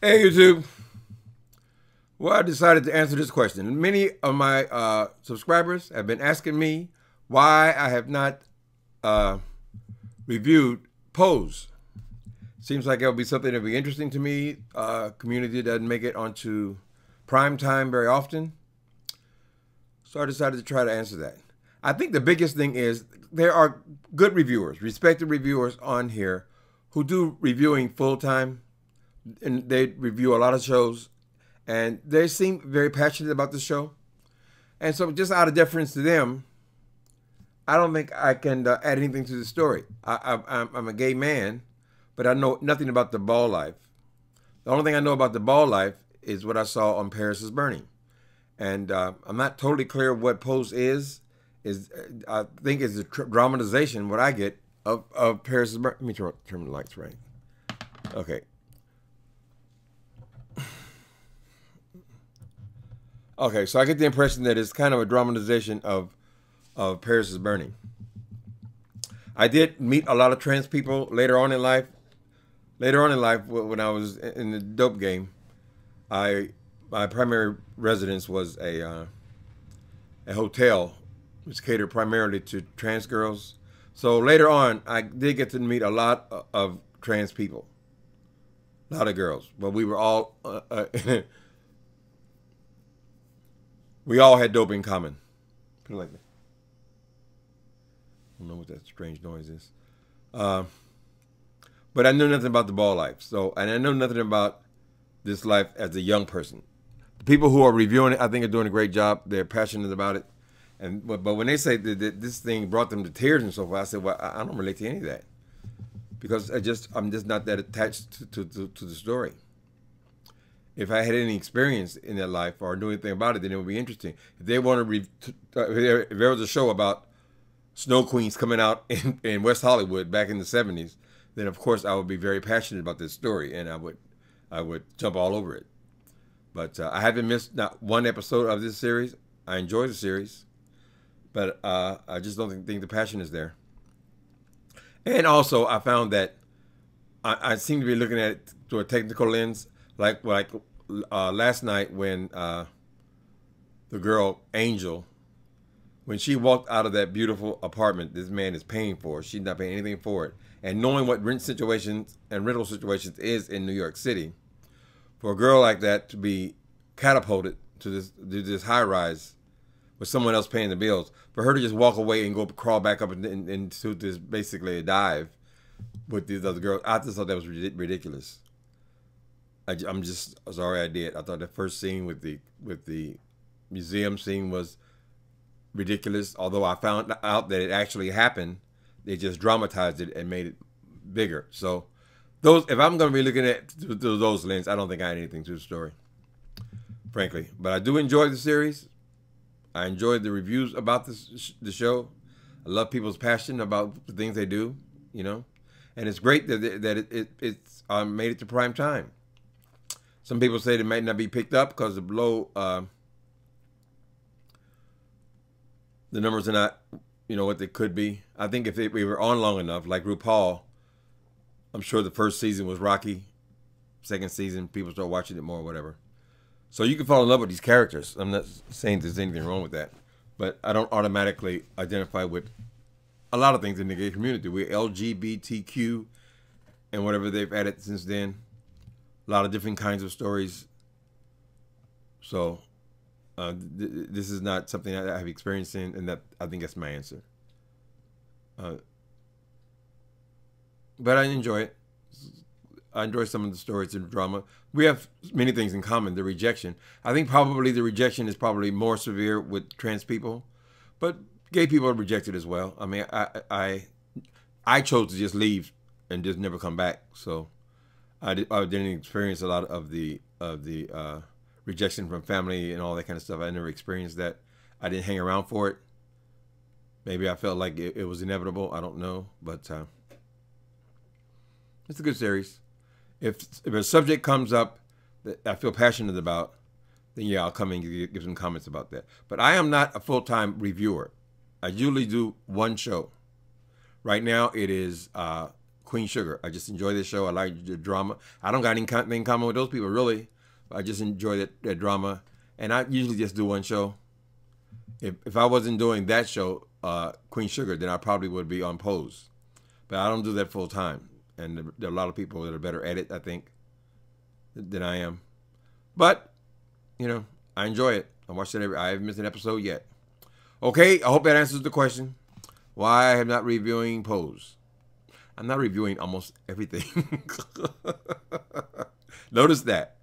Hey YouTube. Well, I decided to answer this question. Many of my subscribers have been asking me why I have not reviewed Pose. Seems like it'll be something that'll be interesting to me. Community doesn't make it onto prime time very often. So I decided to try to answer that. I think the biggest thing is there are good reviewers, respected reviewers on here who do reviewing full time, and they review a lot of shows, and they seem very passionate about the show. And so just out of deference to them, I don't think I can add anything to the story. I'm a gay man, but I know nothing about the ball life. The only thing I know about the ball life is what I saw on Paris is Burning. And I'm not totally clear what Pose is I think it's a dramatization, what I get, of Paris is Burning. Let me turn the lights right. Okay. Okay, so I get the impression that it's kind of a dramatization of Paris is Burning. I did meet a lot of trans people later on in life. Later on in life, when I was in the dope game, my primary residence was a hotel which catered primarily to trans girls. So later on, I did get to meet a lot of trans people, a lot of girls. But we were all we all had dope in common. Put it like that. I don't know what that strange noise is. But I knew nothing about the ball life. And I know nothing about this life as a young person. The people who are reviewing it, I think, are doing a great job. They're passionate about it. But when they say that this thing brought them to tears and so forth, I said, well, I don't relate to any of that. Because I'm just not that attached to the story. If I had any experience in that life or knew anything about it, then it would be interesting. If they want to, if there was a show about snow queens coming out in West Hollywood back in the 70s, then of course I would be very passionate about this story, and I would jump all over it. But I haven't missed not one episode of this series. I enjoy the series, but I just don't think the passion is there. And also, I found that I seem to be looking at it through a technical lens, like last night when the girl Angel, when she walked out of that beautiful apartment this man is paying for, she's not paying anything for it, and knowing what rent situations and rental situations is in New York City, for a girl like that to be catapulted to this high rise with someone else paying the bills, for her to just walk away and go crawl back up into this basically a dive with these other girls, I just thought that was ridiculous. I'm just sorry I did. I thought the first scene with the museum scene was ridiculous. Although I found out that it actually happened, they just dramatized it and made it bigger. So if I'm going to be looking at through those lenses, I don't think I had anything to the story, frankly. But I do enjoy the series. I enjoyed the reviews about the show. I love people's passion about the things they do, you know, and it's great that it's made it to prime time. Some people say it might not be picked up because of low. The numbers are not, you know, what they could be. I think if we were on long enough, like RuPaul, I'm sure the first season was rocky. Second season, people start watching it more or whatever. So you can fall in love with these characters. I'm not saying there's anything wrong with that. But I don't automatically identify with a lot of things in the gay community. We're LGBTQ and whatever they've added since then. A lot of different kinds of stories. So this is not something I have experienced in, and that I think that's my answer. But I enjoy it. I enjoy some of the stories and the drama. We have many things in common. The rejection. I think probably the rejection is probably more severe with trans people, but gay people are rejected as well. I mean, I chose to just leave and just never come back. So I didn't experience a lot of the rejection from family and all that kind of stuff. I never experienced that. I didn't hang around for it. Maybe I felt like it was inevitable. I don't know, but it's a good series. If a subject comes up that I feel passionate about, then yeah, I'll come and give some comments about that. But I am not a full-time reviewer. I usually do one show. Right now it is Queen Sugar. I just enjoy this show. I like the drama. I don't got anything in common with those people, really. I just enjoy that drama. And I usually just do one show. If I wasn't doing that show, Queen Sugar, then I probably would be on Pose. But I don't do that full time. And there are a lot of people that are better at it, I think, than I am. But, you know, I enjoy it. I watch it I haven't missed an episode yet. Okay, I hope that answers the question. Why I am not reviewing Pose. I'm not reviewing almost everything. Notice that.